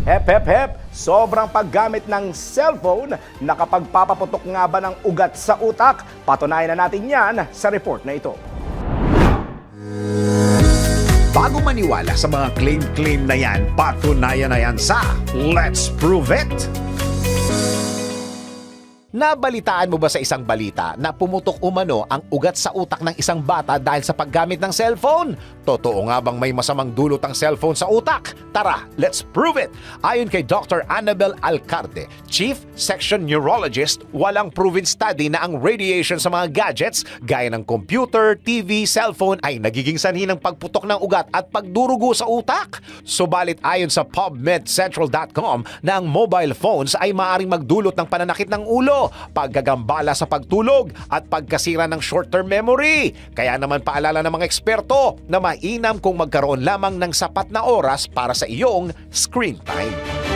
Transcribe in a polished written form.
Hep, hep, hep! Sobrang paggamit ng cellphone, nakapagpapaputok nga ba ng ugat sa utak? Patunayan na natin yan sa report na ito. Bago maniwala sa mga claim-claim na yan, patunayan na yan sa Let's Prove It! Nabalitaan mo ba sa isang balita na pumutok umano ang ugat sa utak ng isang bata dahil sa paggamit ng cellphone? Totoo nga bang may masamang dulot ang cellphone sa utak? Tara, let's prove it! Ayon kay Dr. Annabel Alcarte, Chief Section Neurologist, walang proven study na ang radiation sa mga gadgets gaya ng computer, TV, cellphone ay nagiging sanhi ng pagputok ng ugat at pagdurugo sa utak. Subalit ayon sa PubMedCentral.com na ang mobile phones ay maaaring magdulot ng pananakit ng ulo, paggagambala sa pagtulog at pagkasira ng short-term memory. Kaya naman paalala ng mga eksperto na mainam kung magkaroon lamang ng sapat na oras para sa iyong screen time.